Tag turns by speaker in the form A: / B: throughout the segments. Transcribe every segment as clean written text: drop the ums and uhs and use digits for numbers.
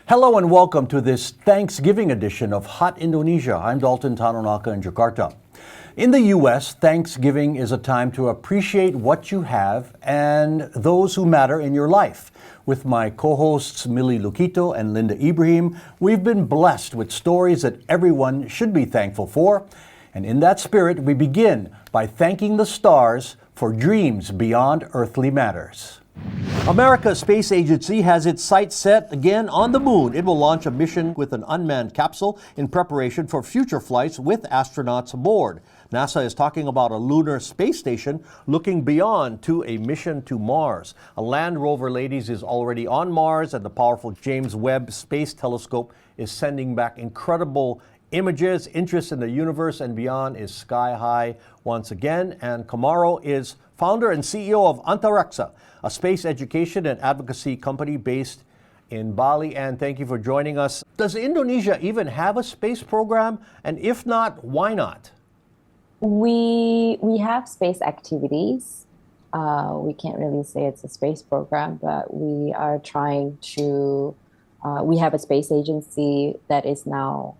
A: Hello and welcome to this Thanksgiving edition of Hot Indonesia. I'm Dalton Tanonaka in Jakarta. In the U.S., Thanksgiving is a time to appreciate what you have and those who matter in your life. With my co-hosts Millie Lukito and Linda Ibrahim, we've been blessed with stories that everyone should be thankful for. And in that spirit, we begin by thanking the stars for dreams beyond earthly matters. America's space agency has its sights set again on the moon. It will launch a mission with an unmanned capsule in preparation for future flights with astronauts aboard. NASA is talking about a lunar space station looking beyond to a mission to Mars. A Land Rover, ladies, is already on Mars, and the powerful James Webb Space Telescope is sending back incredible images. Interest in the universe and beyond is sky high once again. And Kamaro is founder and CEO of Antaraksa, a space education and advocacy company based in Bali. And thank you for joining us. Does Indonesia even have a space program? And if not, why not?
B: We have space activities. We can't really say it's a space program, but we are trying to. We have a space agency that is now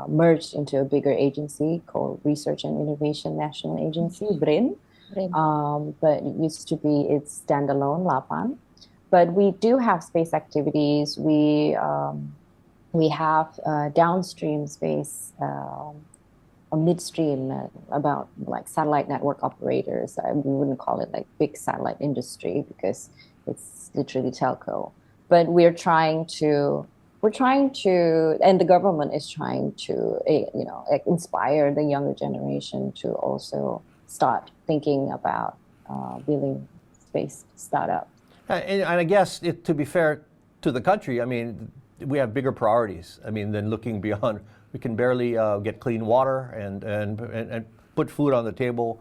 B: merged into a bigger agency called Research and Innovation National Agency, BRIN. But it used to be its standalone Lapan. But we do have space activities. We have downstream space, or midstream, about like satellite network operators. We wouldn't call it like big satellite industry because it's literally telco. But we're trying to, and the government is trying to, inspire the younger generation to also start thinking about building space startups.
A: And I guess, to be fair to the country, I mean, we have bigger priorities. I mean, than looking beyond. We can barely get clean water and put food on the table,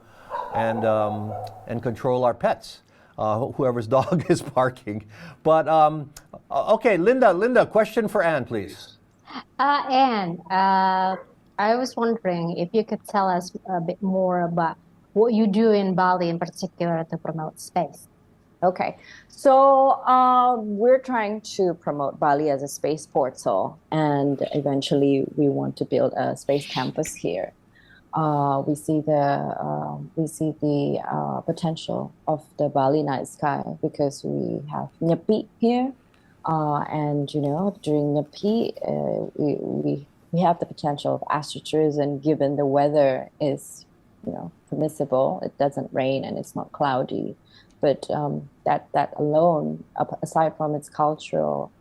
A: and control our pets. Whoever's dog is barking. But okay, Linda, question for Anne, please.
C: Anne, I was wondering if you could tell us a bit more about what you do in Bali in particular to promote space.
B: Okay, so we're trying to promote Bali as a space portal, and eventually we want to build a space campus here. We see the potential of the Bali night sky because we have Nyepi here, and during Nyepi we have the potential of astroptourism given the weather is permissible. It doesn't rain and it's not cloudy, but that alone, aside from its cultural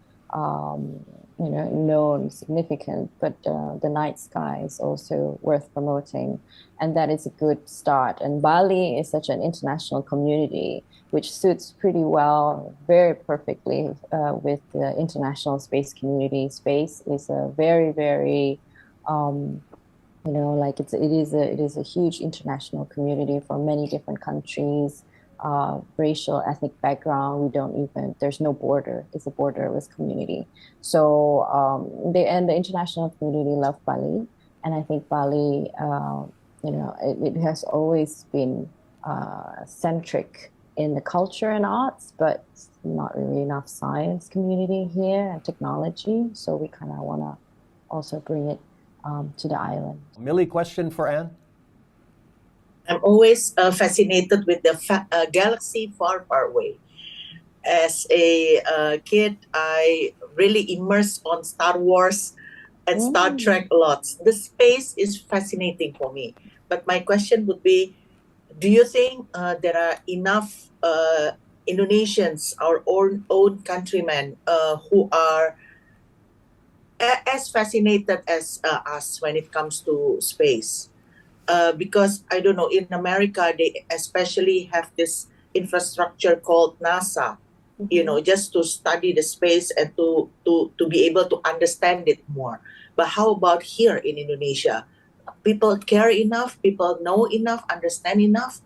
B: known significant, but the night sky is also worth promoting, and that is a good start. And Bali is such an international community, which suits pretty well, very perfectly with the international space community. Space is a very, very it is a huge international community for many different countries. Racial, ethnic background, there's no border. It's a borderless community. So the international community love Bali, and I think Bali, it has always been centric in the culture and arts, but not really enough science community here and technology. So we kind of want to also bring it to the island.
A: Millie, question for Anne?
D: I'm always fascinated with the galaxy far, far away. As a kid, I really immersed on Star Wars and Star Trek a lot. The space is fascinating for me. But my question would be, do you think there are enough Indonesians, our own countrymen, who are as fascinated as us when it comes to space? Because I don't know, in America, they especially have this infrastructure called NASA, just to study the space and to be able to understand it more. But how about here in Indonesia? People care enough? People know enough? Understand enough?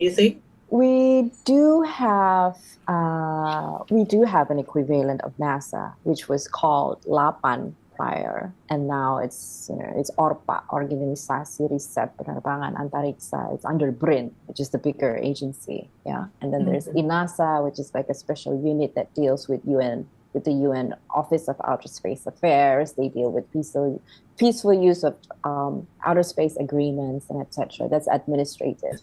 D: You think?
B: We do have an equivalent of NASA, which was called Lapan prior, and now it's ORPA, Organisasi Riset Penerbangan Antariksa. It's under BRIN, which is the bigger agency, yeah. And then there's INASA, which is like a special unit that deals with UN with the UN Office of Outer Space Affairs. They deal with peaceful use of outer space agreements and etc. That's administrative.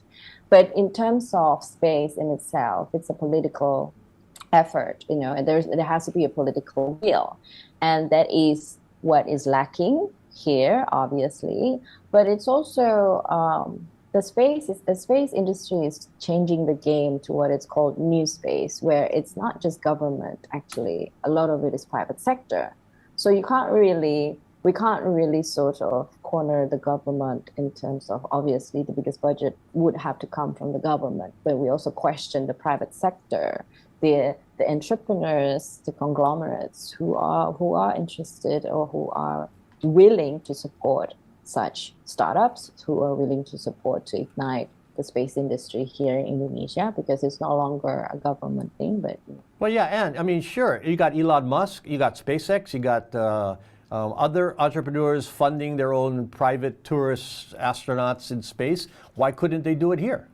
B: But in terms of space in itself, it's a political effort, and there has to be a political will, and that is what is lacking here, obviously. But it's also the space industry is changing the game to what it's called new space, where it's not just government. Actually, a lot of it is private sector. So we can't really sort of corner the government in terms of, obviously the biggest budget would have to come from the government, but we also question the private sector, the entrepreneurs, the conglomerates who are interested or who are willing to support such startups, who are willing to support to ignite the space industry here in Indonesia, because it's no longer a government thing. But
A: Well, yeah, and I mean, sure, you got Elon Musk, you got SpaceX, you got other entrepreneurs funding their own private tourist astronauts in space. Why couldn't they do it here?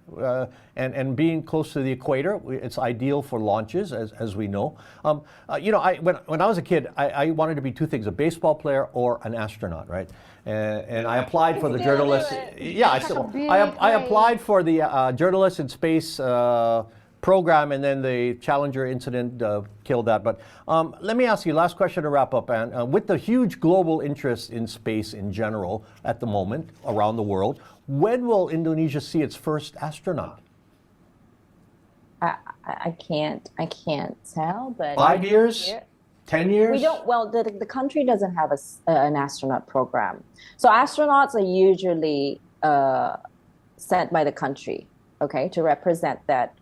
A: And being close to the equator, it's ideal for launches, as we know. When I was a kid, I wanted to be two things: a baseball player or an astronaut, right? And I applied for the journalist. Yeah, I applied for the journalist in space program, and then the Challenger incident killed that. But let me ask you, last question to wrap up, Anne. With the huge global interest in space in general at the moment around the world, when will Indonesia see its first astronaut?
B: I can't tell. But
A: 5 years? 10 years?
B: We don't. Well, the country doesn't have an astronaut program. So astronauts are usually sent by the country, okay, to represent that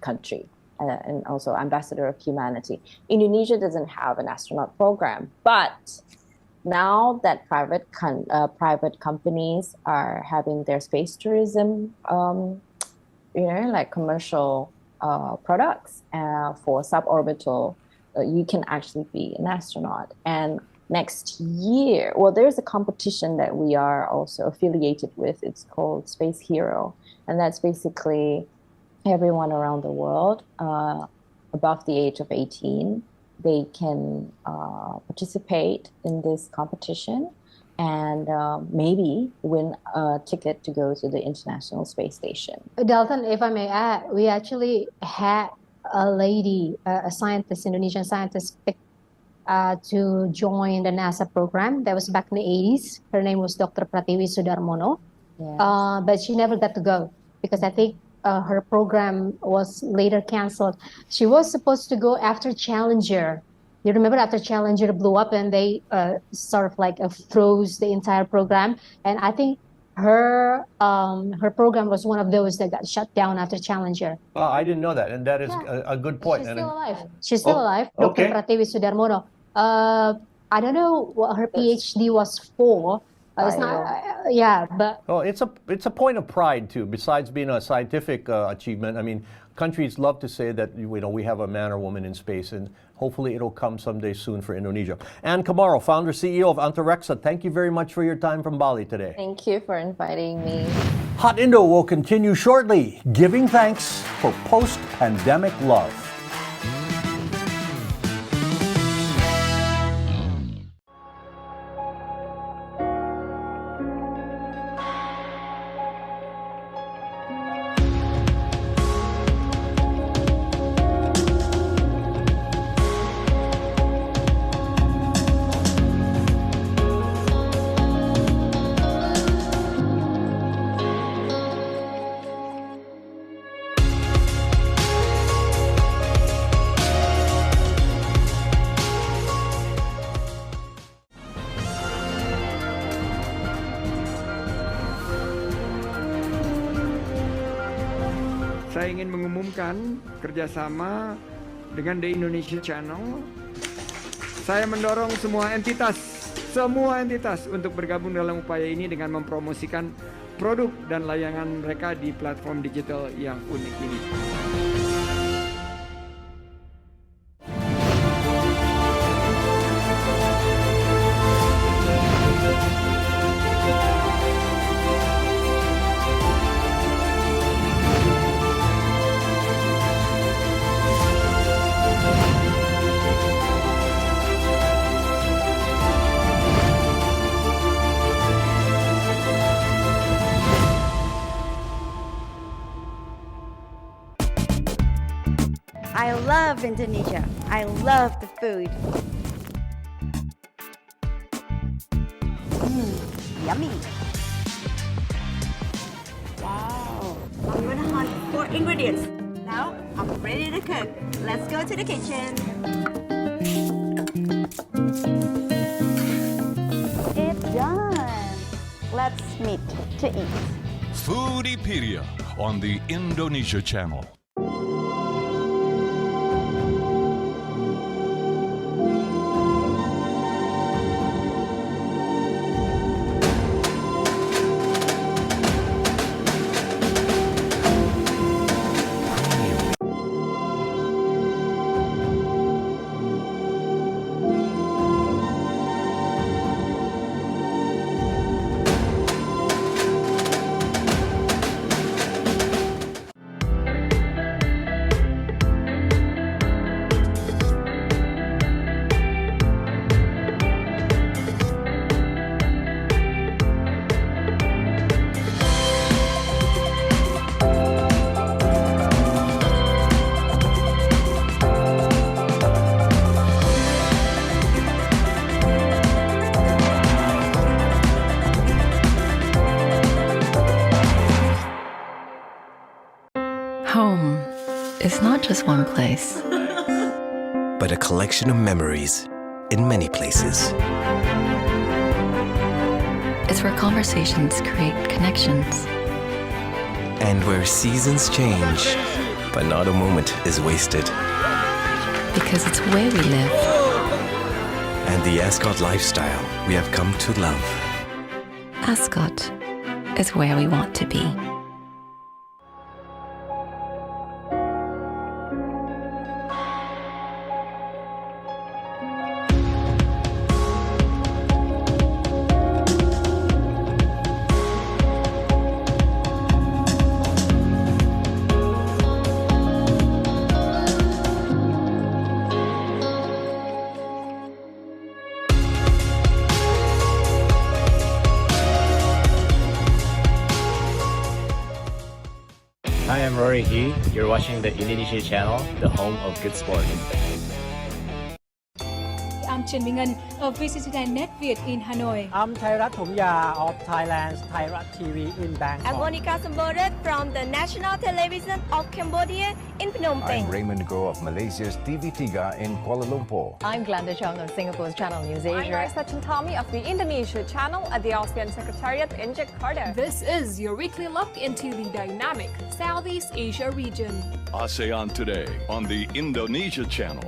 B: country, and also ambassador of humanity. Indonesia doesn't have an astronaut program, but now that private companies are having their space tourism, like commercial products for suborbital, you can actually be an astronaut. And next year, well, there's a competition that we are also affiliated with. It's called Space Hero, and that's basically everyone around the world above the age of 18. They can participate in this competition and maybe win a ticket to go to the International Space Station.
C: Dalton, if I may add, we actually had a lady, a scientist, Indonesian scientist, picked to join the NASA program. That was back in the 80s. Her name was Dr. Pratiwi Sudarmono. Yes. But she never got to go because I think her program was later canceled. She was supposed to go after Challenger. You remember after Challenger blew up and they sort of like froze the entire program. And I think her program was one of those that got shut down after Challenger.
A: Oh, I didn't know that, and that is a good point.
C: She's still alive. She's still alive. Dr.
A: Okay.
C: Pratiwi Sudarmono. I don't know what her PhD was for. It's not, but
A: well, it's a point of pride too. Besides being a scientific achievement, I mean, countries love to say that we have a man or woman in space, and hopefully it'll come someday soon for Indonesia. Anne Kamaro, founder CEO of Antarexa, thank you very much for your time from Bali today.
B: Thank you for inviting me.
A: Hot Indo will continue shortly, giving thanks for post-pandemic love.
E: Saya ingin mengumumkan kerjasama dengan The Indonesia Channel. Saya mendorong semua entitas untuk bergabung dalam upaya ini dengan mempromosikan produk dan layanan mereka di platform digital yang unik ini.
F: Indonesia. I love the food. Yummy. Wow. I'm gonna hunt for ingredients. Now I'm ready to cook. Let's go to the kitchen. It's done. Let's meet to eat.
G: Foodiepedia on the Indonesia Channel.
H: Home is not just one place,
I: but a collection of memories in many places.
H: it's where conversations create connections.
I: And where seasons change, but not a moment is wasted.
H: Because it's where we live.
I: And the Ascot lifestyle we have come to love.
H: Ascot is where we want to be.
J: Hi, I'm Rory He. You're watching the Indonesia Channel, the home of good sport.
K: I'm Trần Minh Ngân of VCCN Net Việt in Hanoi.
L: I'm Thairat Thomya of Thailand's Thairat TV in Bangkok.
F: I'm Monica Sambodet from the National Television of Cambodia in Phnom Penh.
M: I'm Raymond Go of Malaysia's TV3 in Kuala Lumpur.
N: I'm Glenda Chong of Singapore's Channel News Asia.
O: I'm Raisa Chantami of the Indonesia Channel at the ASEAN Secretariat in Jakarta.
P: This is your weekly look into the dynamic Southeast Asia region.
G: ASEAN Today on the Indonesia Channel.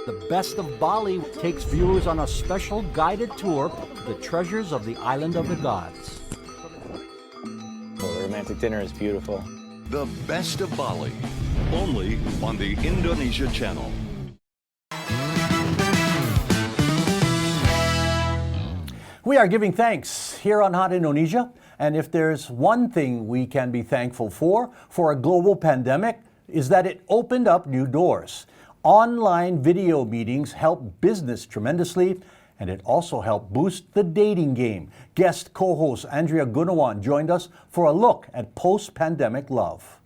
A: The Best of Bali takes viewers on a special guided tour of the treasures of the island of the gods.
J: Well, the romantic dinner is beautiful.
G: The Best of Bali, only on the Indonesia Channel.
A: We are giving thanks here on Hot Indonesia, and if there's one thing we can be thankful for a global pandemic, is that it opened up new doors. Online video meetings help business tremendously, and it also helped boost the dating game. Guest co-host Andrea Gunawan joined us for a look at post-pandemic love.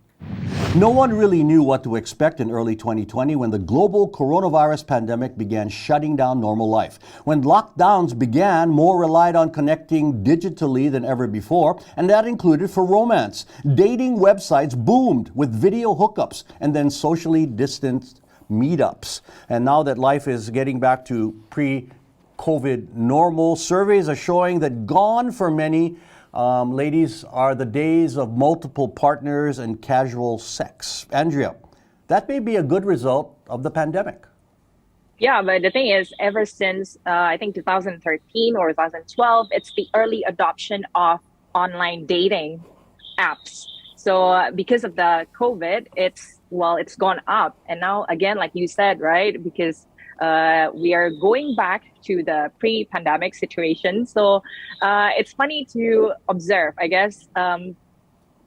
A: No one really knew what to expect in early 2020 when the global coronavirus pandemic began shutting down normal life. When lockdowns began, more relied on connecting digitally than ever before, and that included for romance. Dating websites boomed with video hookups and then socially distanced meetups. And now that life is getting back to pre-COVID normal, surveys are showing that gone for many ladies are the days of multiple partners and casual sex. Andrea, that may be a good result of the pandemic.
Q: Yeah, but the thing is, ever since I think 2013 or 2012, it's the early adoption of online dating apps. So because of the COVID, it's gone up. And now, again, like you said, right, because we are going back to the pre-pandemic situation. So it's funny to observe, I guess.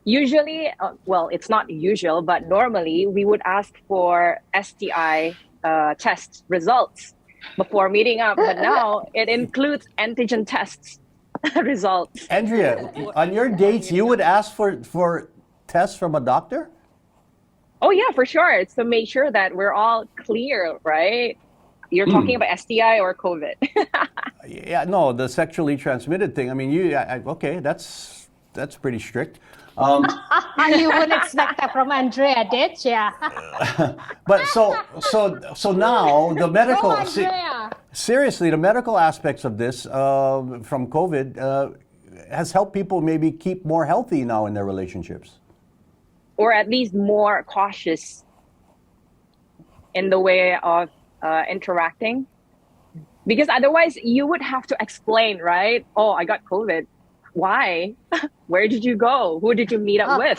Q: Usually, it's not usual, but normally we would ask for STI test results before meeting up. But now it includes antigen tests results.
A: Andrea, on your dates, you would ask for tests from a doctor?
Q: Oh yeah, for sure. It's to make sure that we're all clear, right? You're talking about STI or COVID.
A: Yeah, no, the sexually transmitted thing. I mean, okay, that's pretty strict.
C: You wouldn't expect that from Andrea, did ya?
A: But so now the medical
C: Andrea.
A: seriously, the medical aspects of this from COVID has helped people maybe keep more healthy now in their relationships,
Q: Or at least more cautious in the way of interacting. Because otherwise you would have to explain, right? Oh, I got COVID. Why? Where did you go? Who did you meet up with?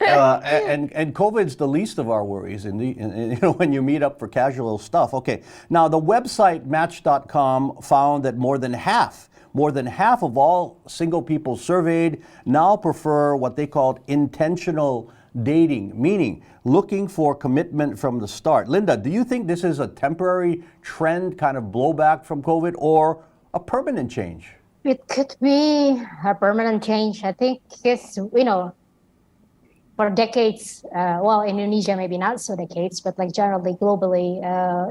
A: and COVID's the least of our worries when you meet up for casual stuff. Okay, now the website Match.com found that more than half of all single people surveyed now prefer what they called intentional dating, meaning looking for commitment from the start. Linda, do you think this is a temporary trend, kind of blowback from COVID, or a permanent change?
C: It could be a permanent change. I think it's, for decades, well, in Indonesia, maybe not so decades, but like generally globally,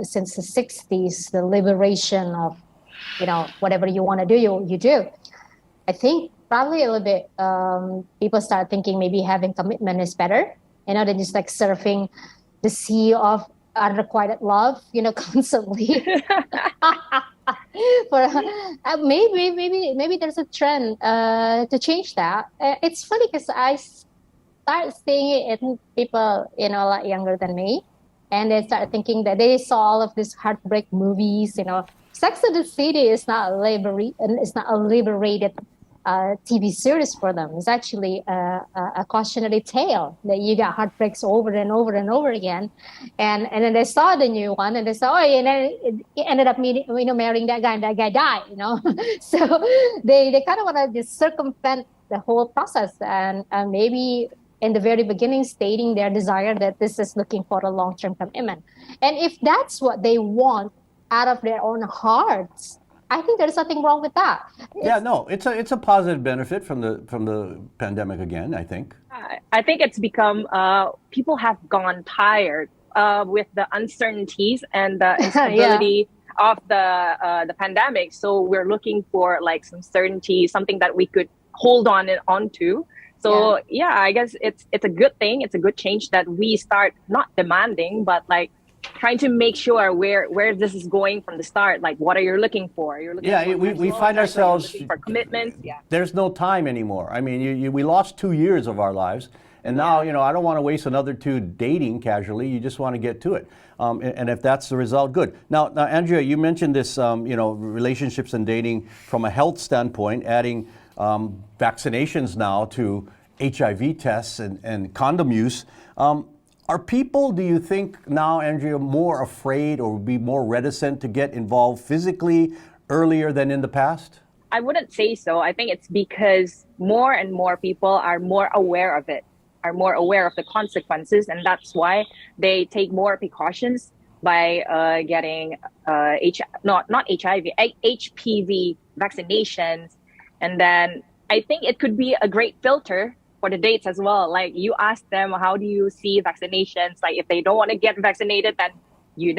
C: since the 60s, the liberation of, whatever you want to do, you do. I think probably a little bit, people start thinking maybe having commitment is better, than just like surfing the sea of unrequited love, constantly. For maybe there's a trend to change that. It's funny because I start seeing it in people, a lot younger than me, and they start thinking that they saw all of these heartbreak movies. Sex and the City is not a liberated TV series for them. It's actually a cautionary tale that you got heartbreaks over and over and over again, and then they saw the new one and they saw, and then it ended up marrying that guy, and that guy died. So they kind of want to just circumvent the whole process, and maybe in the very beginning stating their desire that this is looking for a long-term commitment. And if that's what they want out of their own hearts, I think there's nothing wrong with that.
A: It's a positive benefit from the pandemic again, I think.
Q: I think it's become people have gone tired with the uncertainties and the instability of the pandemic. So we're looking for like some certainty, something that we could hold on to. So I guess it's a good thing. It's a good change that we start not demanding, but like trying to make sure where this is going from the start. Like, what are you looking for? You're looking for
A: we find ourselves
Q: for commitment.
A: There's no time anymore. I mean, we lost 2 years of our lives, and now I don't want to waste another 2 dating casually. You just want to get to it, and if that's the result, good. Now, Andrea, you mentioned this, relationships and dating from a health standpoint, adding vaccinations now to HIV tests and condom use. Are people, do you think now, Andrea, more afraid or be more reticent to get involved physically earlier than in the past?
Q: I wouldn't say so. I think it's because more and more people are more aware of it, are more aware of the consequences, and that's why they take more precautions by getting not HIV, HPV vaccinations. And then I think it could be a great filter for the dates as well. Like, you ask them, how do you see vaccinations? Like, if they don't want to get vaccinated, then if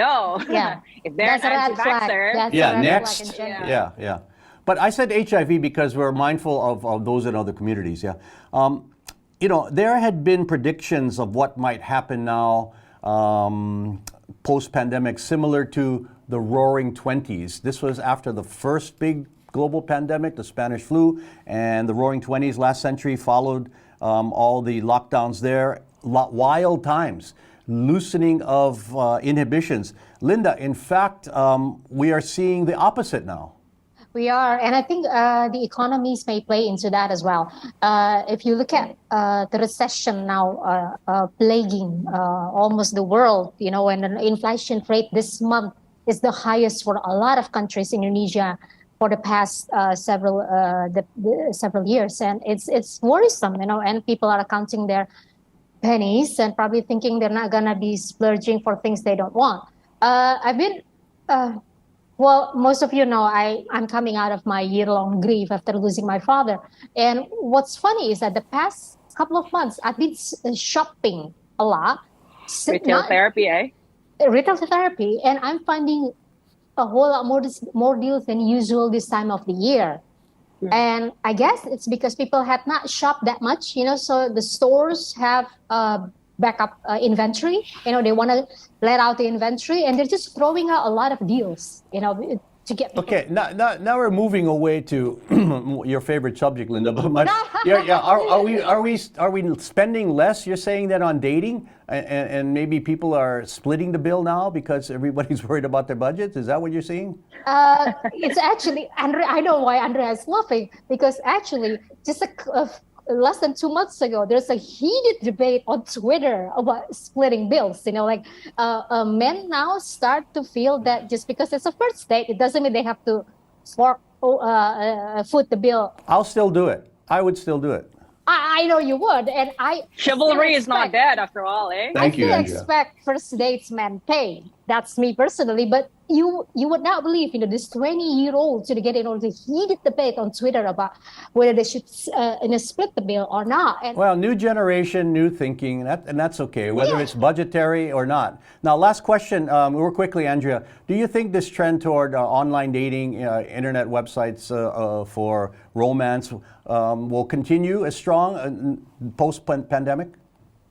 Q: they're an anti-vaxxer,
A: next. But I said HIV because we're mindful of those in other communities. There had been predictions of what might happen now post-pandemic, similar to the Roaring '20s. This was after the first big global pandemic, the Spanish flu, and the Roaring '20s last century followed all the lockdowns there. Wild times, loosening of inhibitions. Linda, in fact, we are seeing the opposite now.
C: We are, and I think the economies may play into that as well. If you look at the recession now plaguing almost the world, and the inflation rate this month is the highest for a lot of countries in Indonesia for the past several years, and it's worrisome, and people are counting their pennies and probably thinking they're not gonna be splurging for things they don't want. I've been, most of you know, I'm coming out of my year-long grief after losing my father, and what's funny is that the past couple of months, I've been shopping a lot.
Q: Retail therapy, eh?
C: Retail therapy, and I'm finding a whole lot more deals than usual this time of the year. And I guess it's because people have not shopped that much, so the stores have backup inventory. They want to let out the inventory, and they're just throwing out a lot of deals, to get people.
A: Okay, now we're moving away to your favorite subject, Linda. But are we spending less? You're saying that on dating, and maybe people are splitting the bill now because everybody's worried about their budgets. Is that what you're seeing?
C: It's actually, Andrea, I know why Andrea is laughing, because actually just less than 2 months ago, there's a heated debate on Twitter about splitting bills. Men now start to feel that just because it's a first date, it doesn't mean they have to foot the bill.
A: I'll still do it. I would still do it.
C: I know you would, and
Q: chivalry is not dead after all, eh?
A: Thank you,
C: I
A: Andrea.
C: still expect first dates men pay. That's me personally, but you would not believe, this 20-year-old to get into a heated debate on Twitter about whether they should split the bill or not. And
A: well, new generation, new thinking, and that's okay, whether it's budgetary or not. Now, last question, real quickly, Andrea. Do you think this trend toward online dating, internet websites for romance will continue as strong post-pandemic?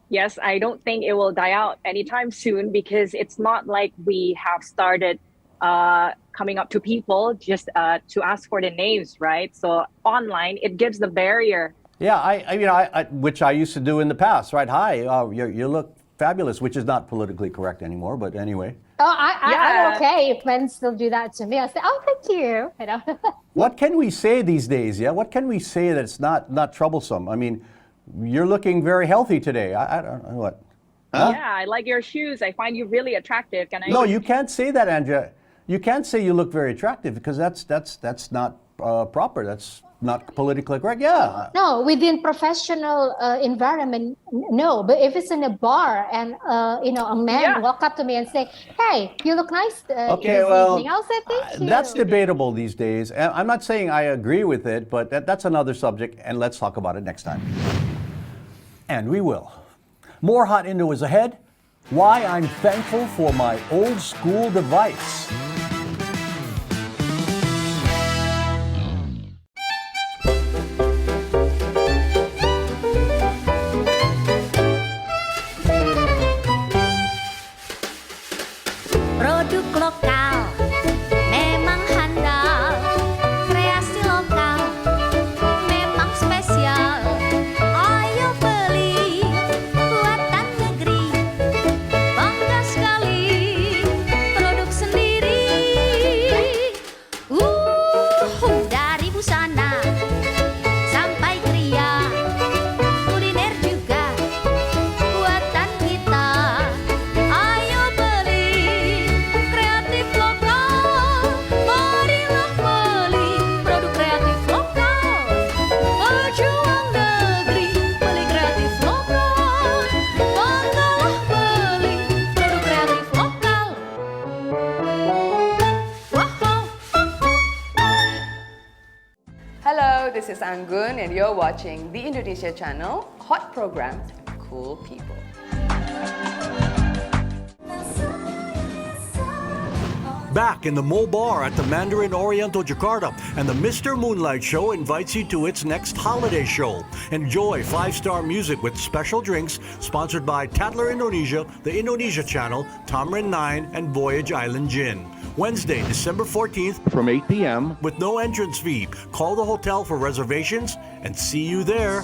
Q: Yes, I don't think it will die out anytime soon, because it's not like we have started coming up to people just to ask for the names, right? So online, it gives the barrier.
A: Yeah, I which I used to do in the past, right? Hi, you look fabulous, which is not politically correct anymore, but anyway.
C: I'm okay if men still do that to me. I say, oh, thank you.
A: What can we say these days? Yeah, what can we say that's not troublesome? I mean, you're looking very healthy today. I don't know what. Huh?
Q: Yeah, I like your shoes. I find you really attractive. Can I?
A: No, you can't say that, Andrea. You can't say you look very attractive, because that's not proper. That's not politically correct. Yeah.
C: No, within professional environment, no. But if it's in a bar and a man walk up to me and say, "Hey, you look nice this evening," I'll say thank you.
A: That's debatable these days. And I'm not saying I agree with it, but that's another subject, and let's talk about it next time. And we will. More Hot Indo is ahead. Why I'm thankful for my old school device.
R: Produk lokal memang handal, kreasi lokal memang spesial. Ayo beli buatan negeri, bangga sekali produk sendiri. Dari busana sampai kria, kuliner juga buatan kita. Ayo beli kreatif lokal, marilah beli produk kreatif lokal. Pejuang negeri, beli kreatif lokal, banggalah beli produk kreatif lokal.
S: Hello, this is Anggun and you're watching the Indonesia channel, hot programs, cool people.
A: Back in the Mo Bar at the Mandarin Oriental Jakarta, and the Mr. Moonlight Show invites you to its next holiday show. Enjoy 5-star music with special drinks, sponsored by Tatler Indonesia, the Indonesia Channel, Tamrin 9, and Voyage Island Gin. Wednesday, December 14th from 8 p.m. with no entrance fee. Call the hotel for reservations and see you there.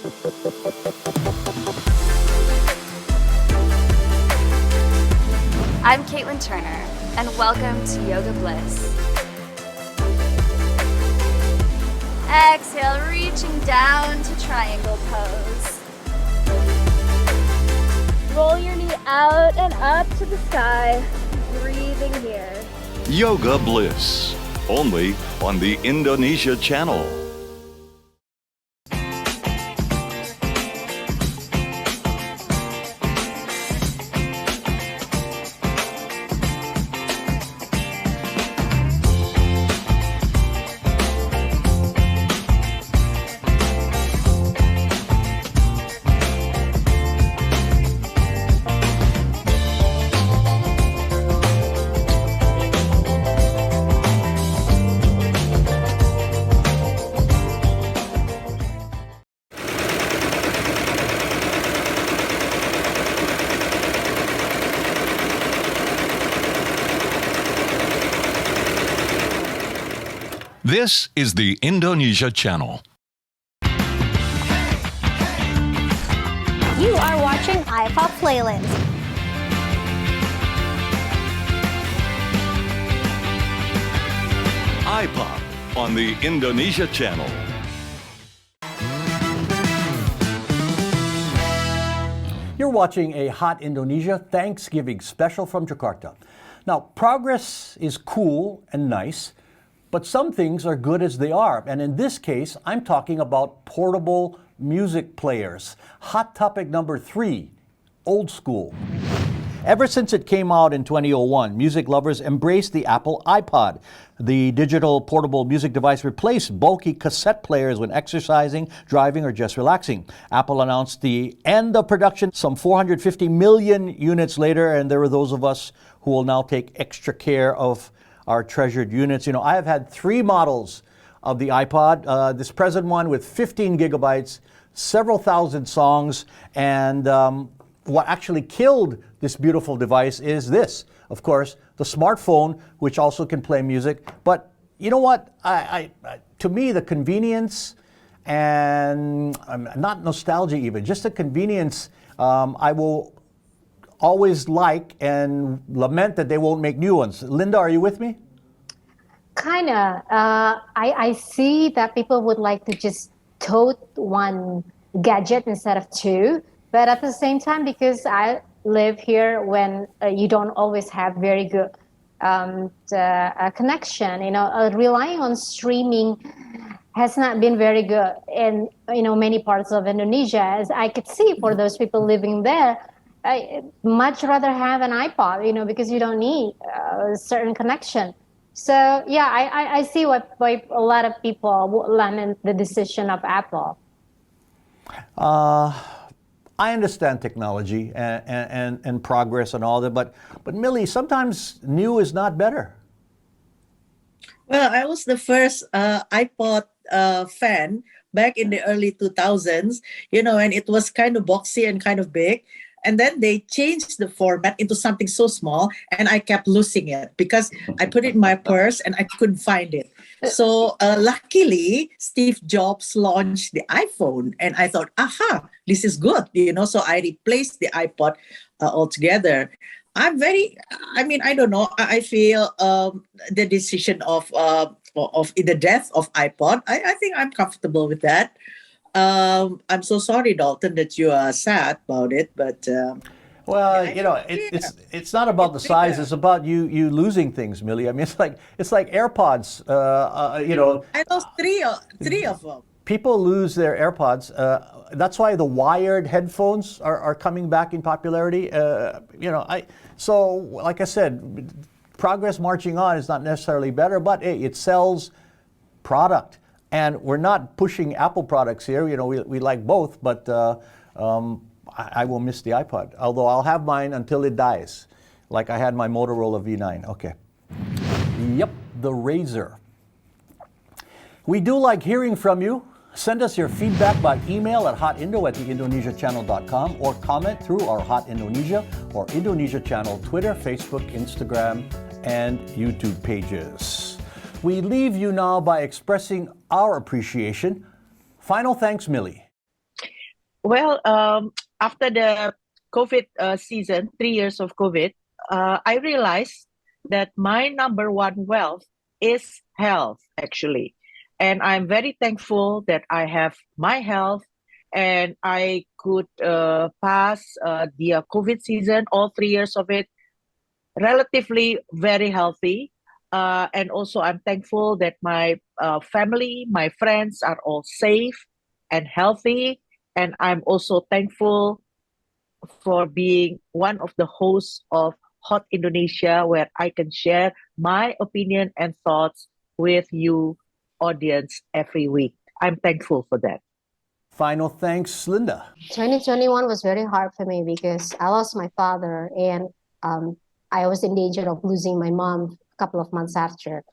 T: I'm Caitlin Turner, and welcome to Yoga Bliss. Exhale, reaching down to triangle pose. Roll your knee out and up to the sky, breathing here.
G: Yoga Bliss, only on the Indonesia Channel. This is the Indonesia Channel.
U: You are watching iPod Playlist.
G: iPod on the Indonesia Channel.
A: You're watching a Hot Indonesia Thanksgiving special from Jakarta. Now, progress is cool and nice, but some things are good as they are. And in this case, I'm talking about portable music players. Hot topic number 3, old school. Ever since it came out in 2001, music lovers embraced the Apple iPod. The digital portable music device replaced bulky cassette players when exercising, driving, or just relaxing. Apple announced the end of production some 450 million units later, and there are those of us who will now take extra care of our treasured units. You know, I have had 3 models of the iPod. This present one with 15 gigabytes, several thousand songs, and what actually killed this beautiful device is this, of course, the smartphone, which also can play music. But you know what? To me, the convenience and not nostalgia even, just the convenience, I will always like and lament that they won't make new ones. Linda, are you with me?
C: Kinda. I see that people would like to just tote one gadget instead of 2. But at the same time, because I live here when you don't always have very good connection, relying on streaming has not been very good in, many parts of Indonesia. As I could see for those people living there, I much rather have an iPod, because you don't need a certain connection. So yeah, I see why a lot of people lament the decision of Apple.
A: I understand technology and progress and all that, but Millie, sometimes new is not better.
D: Well, I was the first iPod fan back in the early 2000s, and it was kind of boxy and kind of big. And then they changed the format into something so small, and I kept losing it because I put it in my purse and I couldn't find it. So luckily, Steve Jobs launched the iPhone, and I thought, aha, this is good, So I replaced the iPod altogether. I don't know. I feel the decision of the death of iPod. I think I'm comfortable with that. I'm so sorry, Dalton, that you are sad about it, but
A: well, it's not about the size; it's about you losing things, Millie. I mean, it's like AirPods.
D: I lost three of them.
A: People lose their AirPods. That's why the wired headphones are coming back in popularity. So like I said, progress marching on is not necessarily better, but hey, it sells product. And we're not pushing Apple products here. We like both, but I will miss the iPod. Although I'll have mine until it dies, like I had my Motorola V9. Okay. Yep, the Razr. We do like hearing from you. Send us your feedback by email at hotindo@theindonesiachannel.com or comment through our Hot Indonesia or Indonesia Channel Twitter, Facebook, Instagram, and YouTube pages. We leave you now by expressing our appreciation. Final thanks, Millie.
D: Well, after the COVID season, 3 years of COVID, I realized that my number one wealth is health, actually. And I'm very thankful that I have my health and I could pass the COVID season, all 3 years of it, relatively very healthy. And also, I'm thankful that my family, my friends are all safe and healthy. And I'm also thankful for being one of the hosts of Hot Indonesia, where I can share my opinion and thoughts with you, audience, every week. I'm thankful for that.
A: Final thanks, Linda.
C: 2021 was very hard for me because I lost my father and I was in danger of losing my mom a couple of months after.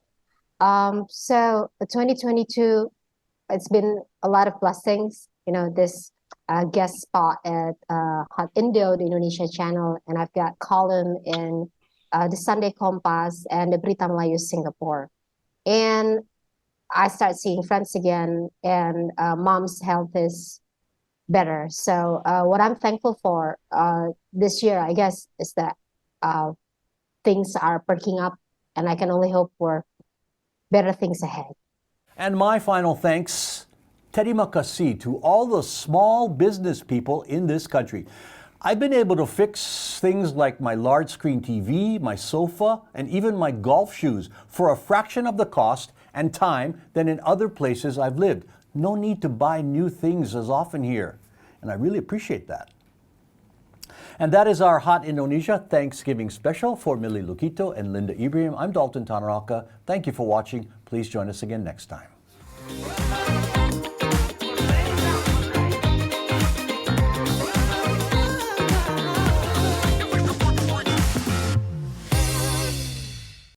C: So 2022, it's been a lot of blessings. You know, this guest spot at Hot Indo, the Indonesia channel, and I've got column in the Sunday Kompas and the Berita Melayu Singapore. And I start seeing friends again, and mom's health is better. So what I'm thankful for this year, I guess, is that things are perking up, and I can only hope for better things ahead.
A: And my final thanks, terima kasih, to all the small business people in this country. I've been able to fix things like my large screen TV, my sofa, and even my golf shoes for a fraction of the cost and time than in other places I've lived. No need to buy new things as often here. And I really appreciate that. And that is our Hot Indonesia Thanksgiving special. For Millie Lukito and Linda Ibrahim, I'm Dalton Tanaraka. Thank you for watching. Please join us again next time.